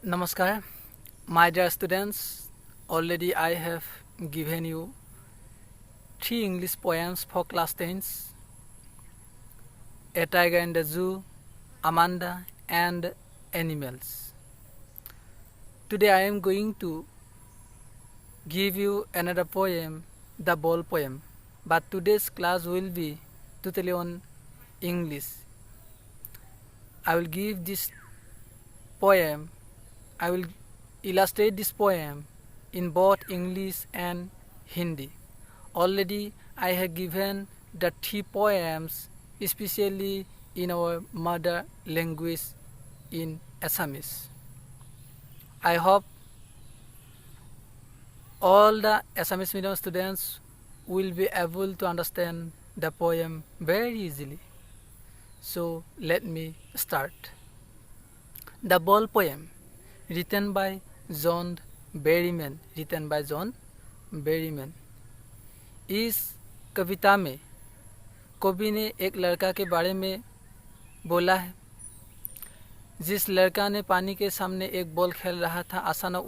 Namaskar, my dear students. Already I have given you 3 English poems for class 10s. A Tiger in the Zoo, Amanda, and Animals. Today I am going to give you another poem, the ball poem. But today's class will be totally on English. I will give this poem, I will illustrate this poem in both English and Hindi. Already I have given the 3 poems, especially in our mother language in Assamese. I hope all the Assamese medium students will be able to understand the poem very easily. So let me start. The Ball Poem, written by John Berryman. इस कविता में कवि ने एक लड़का के बारे में बोला है। जिस लड़का ने पानी के सामने एक बॉल खेल रहा था, अचानक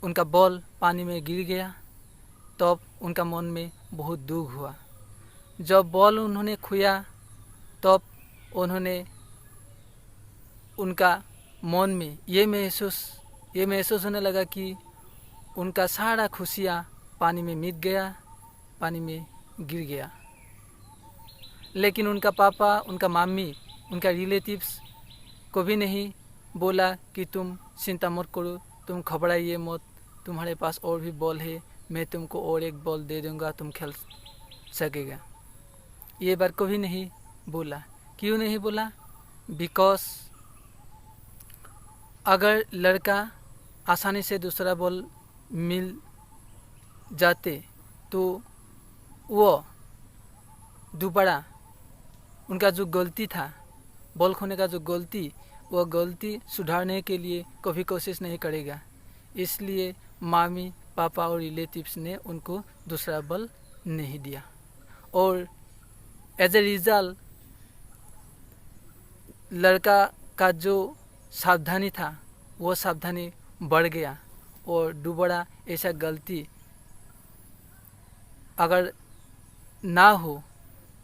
उनका बॉल पानी में गिर गया। तब उनका मन में बहुत दुख हुआ। जब बॉल उन्होंने खोया तब उनका मन में ये महसूस होने लगा कि उनका सारा खुशियाँ पानी में मिट गया, पानी में गिर गया। लेकिन उनका पापा, उनका मम्मी, उनका रिलेटिव्स को भी नहीं बोला कि तुम चिंता मत करो, तुम घबराइए मत, तुम्हारे पास और भी बॉल है, मैं तुमको और एक बॉल दे दूंगा, तुम खेल सकेगा। ये बात कभी नहीं बोला। क्यों नहीं बोला? बिकॉज अगर लड़का आसानी से दूसरा बॉल मिल जाते तो वो दोबारा उनका जो गलती था, बॉल खोने का जो गलती, वो गलती सुधारने के लिए कभी कोशिश नहीं करेगा। इसलिए मामी, पापा और रिलेटिव्स ने उनको दूसरा बॉल नहीं दिया। और एज ए रिजल्ट लड़का का जो सावधानी था वो सावधानी बढ़ गया और दोबारा ऐसा गलती अगर ना हो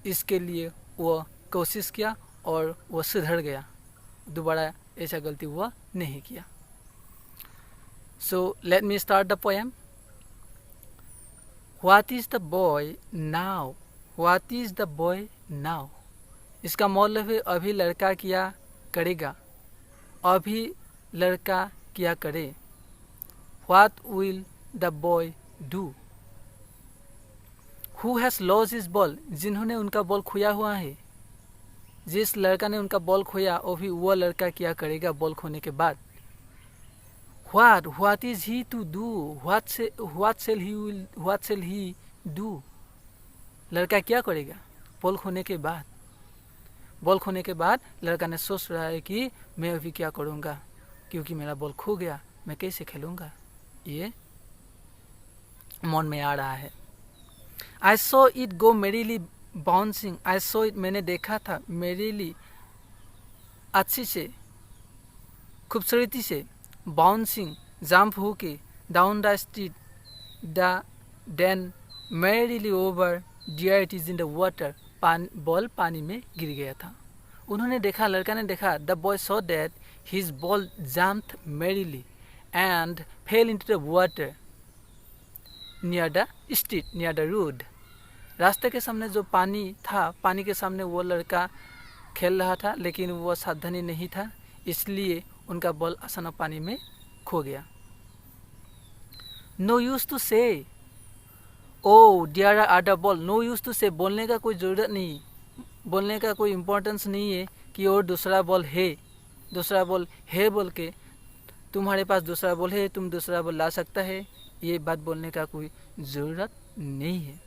इसके लिए वो कोशिश किया और वो सुधर गया, दोबारा ऐसा गलती हुआ नहीं किया। So let me start the poem. What is the boy now? What is the boy now? इसका मतलब है अभी लड़का क्या करेगा, अभी लड़का क्या करे। What will the boy do? Who has lost his ball? जिन्होंने उनका बॉल खोया हुआ है, जिस लड़का ने उनका बॉल खोया अभी वो लड़का क्या करेगा बॉल खोने के बाद। What is he to do? What shall he do? लड़का क्या करेगा बॉल खोने के बाद। बॉल खोने के बाद लड़का ने सोच रहा है कि मैं अभी क्या करूँगा, क्योंकि मेरा बॉल खो गया, मैं कैसे खेलूँगा, ये मन में आ रहा है। I saw it go merrily bouncing. I saw it, मैंने देखा था, merrily अच्छी से, खूबसूरती से, bouncing जंप होके, down the street, then merrily over, dear it is in the water, ball पानी में गिर गया था। उन्होंने देखा, लड़का ने देखा, the boy saw that his ball jumped merrily and fell into the water near the street, near the road. रास्ते के सामने जो पानी था, पानी के सामने वो लड़का खेल रहा था, लेकिन वो सावधानी नहीं था, इसलिए उनका बॉल अचानक पानी में खो गया। No use to say, oh there are other ball. No use to say, बोलने का कोई ज़रूरत नहीं, बोलने का कोई इम्पोर्टेंस नहीं है कि और दूसरा बॉल है बोल के तुम्हारे पास दूसरा बॉल है, तुम दूसरा बॉल ला सकता है, ये बात बोलने का कोई ज़रूरत नहीं है।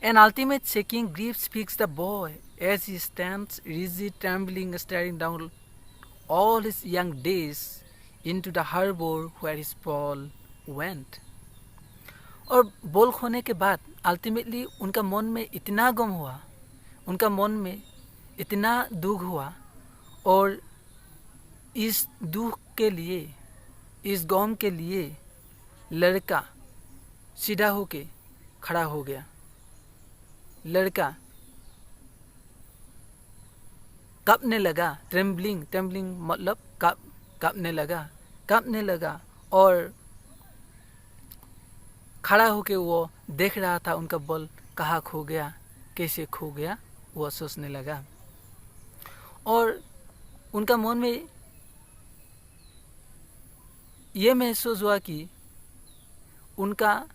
An ultimate shaking grief speaks the boy as he stands rigid, trembling, staring down all his young days into the harbor where his ball went. और बॉल खोने के बाद अल्टीमेटली उनका मन में इतना गम हुआ, उनका मन में इतना दुख हुआ और इस दुख के लिए, इस गम के लिए लड़का सीधा होके खड़ा हो गया। लड़का कांपने लगा, ट्रेम्बलिंग मतलब कांपने लगा और खड़ा होके वो देख रहा था उनका बल कहाँ खो गया, कैसे खो गया, वो सोचने लगा। और उनका मन में ये महसूस हुआ कि उनका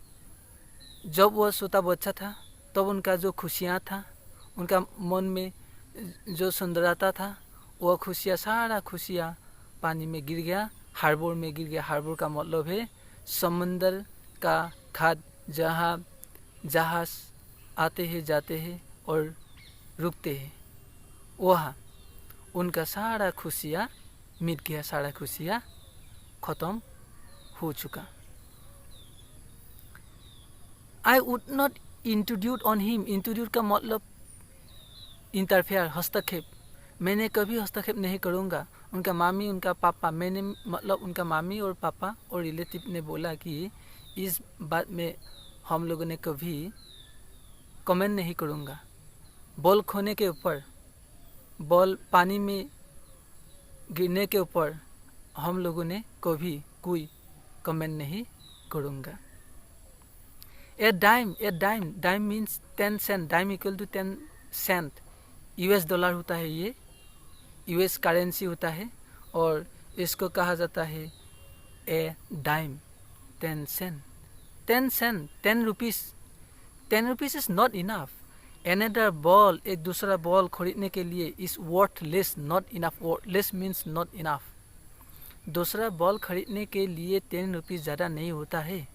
जब वह छोटा बच्चा था तब उनका जो खुशियाँ था, उनका मन में जो सुंदरता था, वह खुशियाँ, सारा खुशियाँ पानी में गिर गया, हार्बर में गिर गया। हार्बर का मतलब है समंदर का खाद, जहाँ जहाज आते हैं, जाते हैं और रुकते हैं, वहाँ उनका सारा खुशियाँ मिट गया, सारा खुशियाँ ख़त्म हो चुका। I would not intrude on him। Introduce का मतलब इंटरफेयर, हस्तक्षेप। मैंने कभी हस्तक्षेप नहीं करूँगा। उनका मामी, उनका पापा, मैंने मतलब उनका मामी और पापा और रिलेटिव ने बोला कि इस बात में हम लोगों ने कभी कमेंट नहीं करूँगा। बॉल खोने के ऊपर, बॉल पानी में गिरने के ऊपर हम लोगों ने कभी कोई कमेंट नहीं करूँगा। A dime means 10 cent, dime equal to 10 cent। US dollar होता है, ये US करेंसी होता है और इसको कहा जाता है a dime, 10 cent. 10 rupees, 10 rupees is not enough. Another ball, एक दूसरा बॉल खरीदने के लिए is worthless, not enough. Worthless means not enough. दूसरा बॉल खरीदने के लिए 10 रुपीस ज़्यादा नहीं होता है।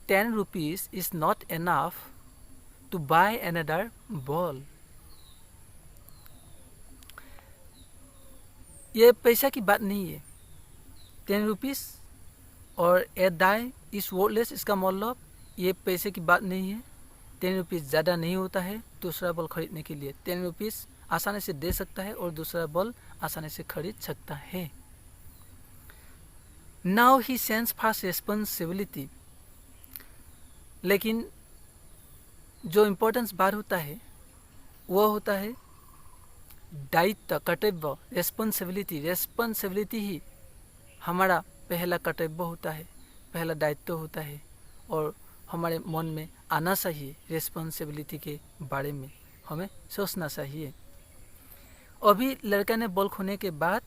10 rupees is not enough to buy another ball। ये पैसा की बात नहीं है। 10 रुपीस और ए डाई इज वर्थलेस, इसका मतलब ये पैसे की बात नहीं है। 10 रुपीस ज़्यादा नहीं होता है दूसरा बॉल खरीदने के लिए। 10 रुपीस आसानी से दे सकता है और दूसरा बॉल आसानी से खरीद सकता है। Now he sense first responsibility. लेकिन जो इम्पोर्टेंस बार होता है वो होता है दायित्व, कर्तव्य, रेस्पॉन्सिबिलिटी। रेस्पॉन्सिबिलिटी ही हमारा पहला कर्तव्य होता है, पहला दायित्व होता है और हमारे मन में आना चाहिए। रेस्पॉन्सिबिलिटी के बारे में हमें सोचना चाहिए। अभी लड़का ने बॉल खोने के बाद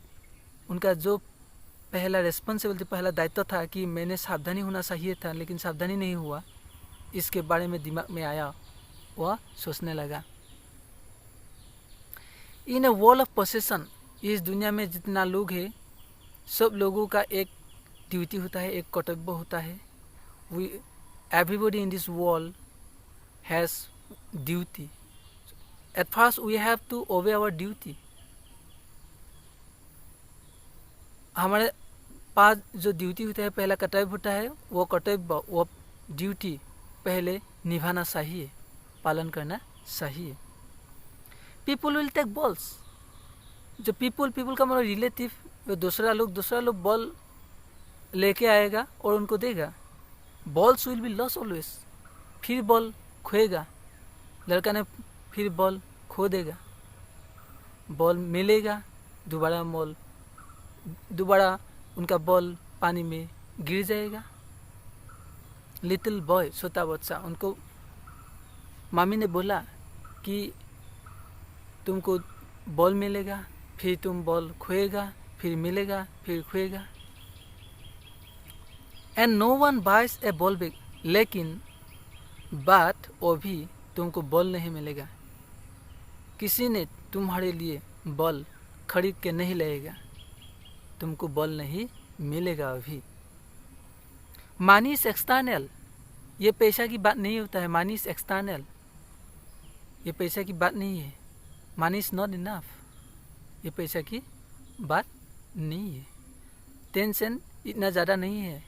उनका जो पहला रेस्पॉन्सिबिलिटी, पहला दायित्व था कि मैंने सावधानी होना चाहिए था, लेकिन सावधानी नहीं हुआ, इसके बारे में दिमाग में आया, वह सोचने लगा। इन अ वर्ल्ड ऑफ पोसेशन, इस दुनिया में जितना लोग हैं सब लोगों का एक ड्यूटी होता है, एक कर्तव्य होता है। Everybody in this world has duty. At first we have to obey our duty. हमारे पास जो ड्यूटी होता है, पहला कर्तव्य होता है, वो कर्तव्य, वो ड्यूटी पहले निभाना चाहिए, पालन करना चाहिए। People will take balls. जो पीपल का मतलब रिलेटिव, दूसरा लोग बॉल लेके आएगा और उनको देगा। Balls will be loss always. फिर बॉल खोएगा, लड़का ने फिर बॉल खो देगा, बॉल मिलेगा, दोबारा उनका बॉल पानी में गिर जाएगा। लिटिल बॉय, छोटा बच्चा, उनको मामी ने बोला कि तुमको बॉल मिलेगा, फिर तुम बॉल खोएगा, फिर मिलेगा, फिर खोएगा। And no one buys a ball bag. लेकिन बात वो भी तुमको बॉल नहीं मिलेगा, किसी ने तुम्हारे लिए बॉल खरीद के नहीं लाएगा, तुमको बॉल नहीं मिलेगा अभी। Money is external. ये पैसा की बात नहीं होता है। मनी इज एक्सटर्नल, ये पैसा की बात नहीं है। मनी इज नॉट इनफ, ये पैसा की बात नहीं है। 10 सेंट इतना ज़्यादा नहीं है।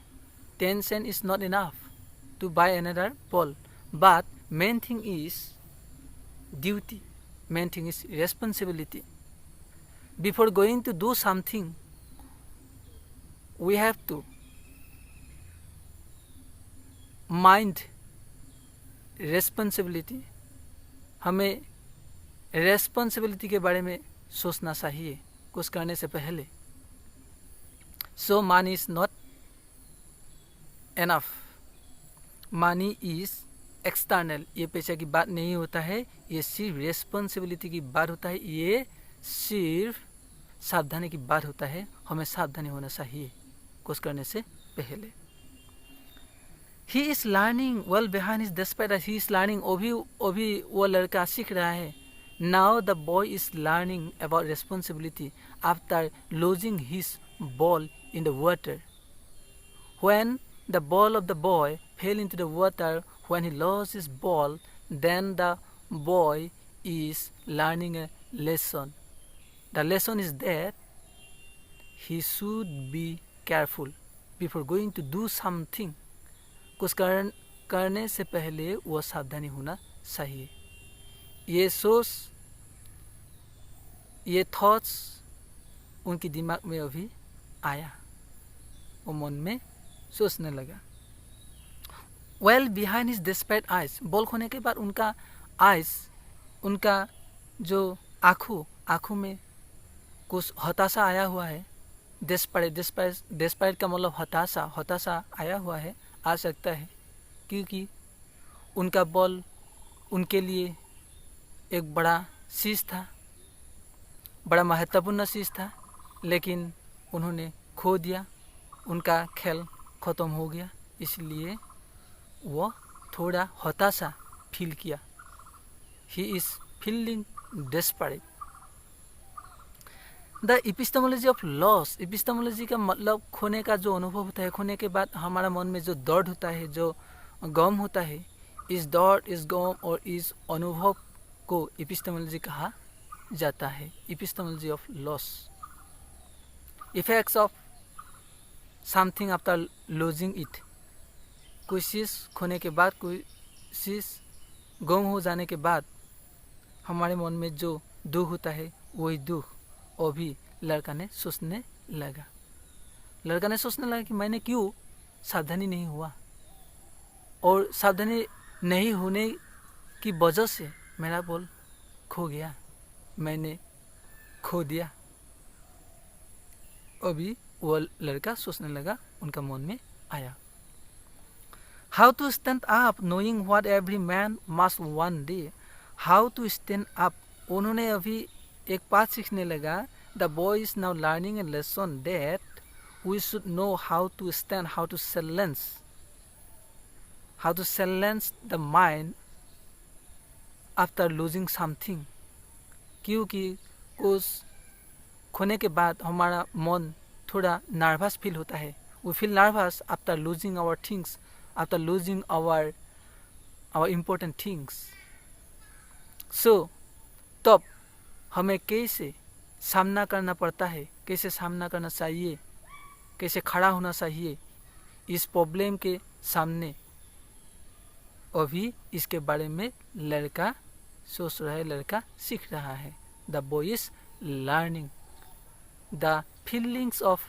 10 cent is not enough to buy another ball, but main thing is duty, main thing is responsibility. Before going to do something, we have to mind responsibility. हमें रेस्पॉन्सिबिलिटी के बारे में सोचना चाहिए कुछ करने से पहले. So money is not enough. Money is external. ये पैसे की बात नहीं होता है, ये सिर्फ रेस्पॉन्सिबिलिटी की बात होता है, ये सिर्फ सावधानी की बात होता है. हमें सावधानी होना चाहिए कुछ करने से पहले. He is learning well behind his despite that he is learning. अभी वो लड़का सीख रहा है. Now the boy is learning about responsibility after losing his ball in the water. When the ball of the boy fell into the water, when he lost his ball, then the boy is learning a lesson. The lesson is that he should be careful before going to do something. कुछ करने से पहले वो सावधानी होना चाहिए. ये सोच, ये थॉट्स उनके दिमाग में अभी आया, वो मन में सोचने लगा. Well behind his desperate eyes. Ball खोने के बाद उनका आइज, उनका जो आँखों में कुछ हताशा आया हुआ है. desperate का मतलब हताशा आया हुआ है, आ सकता है, क्योंकि उनका बॉल उनके लिए एक बड़ा चीज़ था, बड़ा महत्वपूर्ण चीज़ था, लेकिन उन्होंने खो दिया, उनका खेल ख़त्म हो गया, इसलिए वो थोड़ा हताशा फील किया. He is feeling desperate. The epistemology of loss. Epistemology का मतलब खोने का जो अनुभव होता है, खोने के बाद हमारा मन में जो दर्द होता है, जो गम होता है, इस दर्द, इस गम और इस अनुभव को एपिस्टेमोलॉजी कहा जाता है. Epistemology of loss. Effects of something after losing it. कोई चीज़ खोने के बाद, कोई चीज़ गुम हो जाने के बाद हमारे मन में जो दुख होता है, वही दुख अभी लड़का ने सोचने लगा. कि मैंने क्यों सावधानी नहीं हुआ, और सावधानी नहीं होने की वजह से मेरा बॉल खो गया, मैंने खो दिया. अभी वो लड़का सोचने लगा, उनका मन में आया. How to stand up knowing what every man must one day. How to stand up. उन्होंने अभी एक बात सीखने लगा. The boy is now learning a lesson that we should know how to stand, how to silence the mind after losing something. क्योंकि कुछ खोने के बाद हमारा मन थोड़ा नर्वस फील होता है. We feel nervous after losing our things, after losing our important things. So तब हमें कैसे सामना करना पड़ता है, कैसे सामना करना चाहिए, कैसे खड़ा होना चाहिए इस प्रॉब्लम के सामने, अभी इसके बारे में लड़का सोच रहा है, लड़का सीख रहा है. The boy is learning the feelings of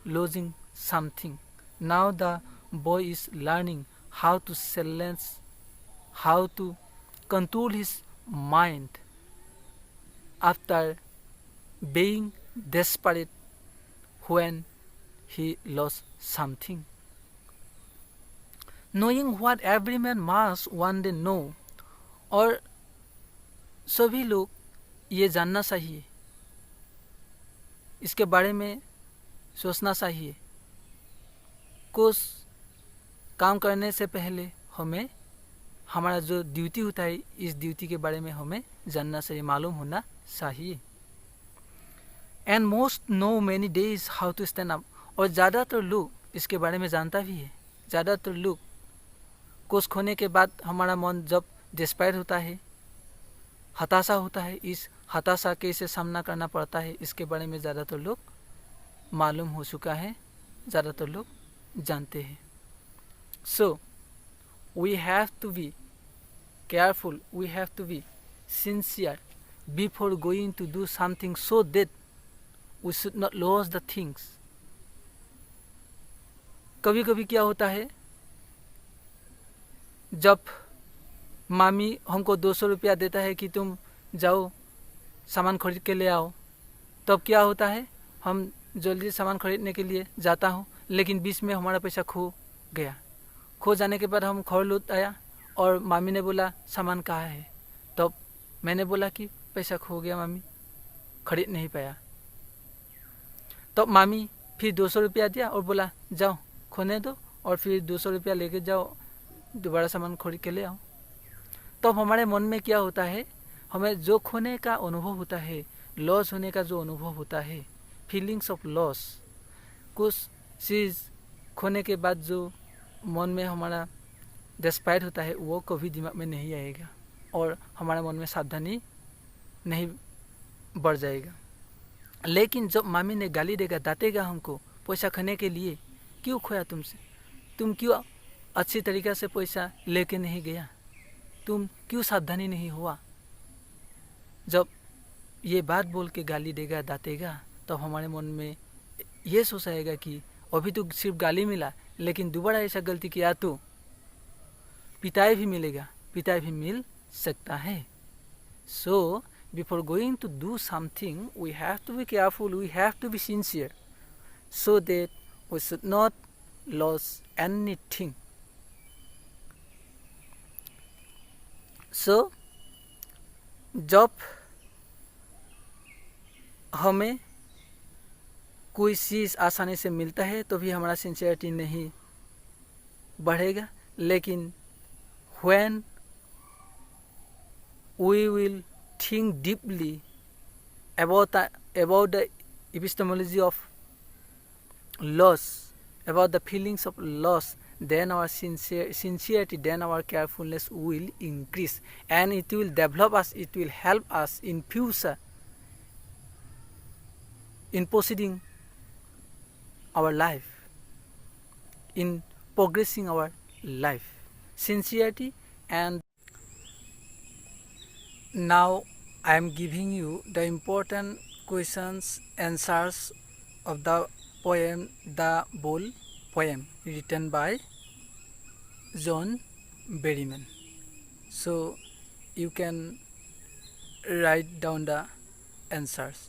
losing something. Now the boy is learning how to silence, how to control his mind after being desperate when he lost something. Knowing what every man must one day know. और सभी लोग ये जानना चाहिए, इसके बारे में सोचना चाहिए. कुछ काम करने से पहले हमें हमारा जो ड्यूटी होता है, इस ड्यूटी के बारे में हमें जानना चाहिए, मालूम होना चाहिए. And most know many days how to stand up. और ज़्यादातर लोग इसके बारे में जानता भी है. ज़्यादातर लोग कुछ खोने के बाद हमारा मन जब डिस्पायर होता है, हताशा होता है, इस हताशा कैसे सामना करना पड़ता है, इसके बारे में ज़्यादातर लोग मालूम हो चुका है, ज़्यादातर लोग जानते हैं. सो we have to be careful, we have to be sincere before going to do something, so that we should not loss the things. कभी कभी क्या होता है, जब मामी हमको 200 रुपया देता है कि तुम जाओ सामान खरीद के ले आओ, तब क्या होता है, हम जल्दी सामान खरीदने के लिए जाता हूँ, लेकिन बीच में हमारा पैसा खो गया। खो जाने के बाद हम घर लौट आया और मामी ने बोला सामान कहाँ है। तब मैंने बोला कि पैसा खो गया मामी, खरीद नहीं पाया। तब मामी फिर 200 रुपया दिया और बोला जाओ खोने दो और फिर 200 रुपया लेके जाओ, दोबारा सामान खरीद के ले आओ। तब हमारे मन में क्या होता है, हमें जो खोने का अनुभव होता है, लॉस होने का जो अनुभव होता है, फीलिंग्स ऑफ लॉस, कुछ चीज़ खोने के बाद जो मन में हमारा डिस्पाइट होता है, वो कभी दिमाग में नहीं आएगा और हमारे मन में सावधानी नहीं बढ़ जाएगा। लेकिन जब मामी ने गाली देगा, डांटेगा हमको पैसा खाने के लिए, क्यों खोया तुमसे, तुम क्यों अच्छी तरीक़े से पैसा लेके नहीं गया, तुम क्यों सावधानी नहीं हुआ। जब ये बात बोल के गाली देगा, डांटेगा, तब हमारे मन में ये सोच आएगा कि अभी तो सिर्फ गाली मिला, लेकिन दोबारा ऐसा गलती किया तो पिटाई भी मिलेगा, पिटाई भी मिल सकता है। सो before going to do something, we have to be careful, we have to be sincere, so that we should not lose anything. So जब हमें कोई चीज़ आसानी से मिलता है तो भी हमारा सिंसियरिटी नहीं बढ़ेगा, लेकिन when we will think deeply about the epistemology of loss, about the feelings of loss, then our sincerity, then our carefulness will increase, and it will develop us, it will help us in future in proceeding our life, in progressing our life. Sincerity. And now I am giving you the important questions, answers of the poem The Bull poem, written by John Berryman. So you can write down the answers.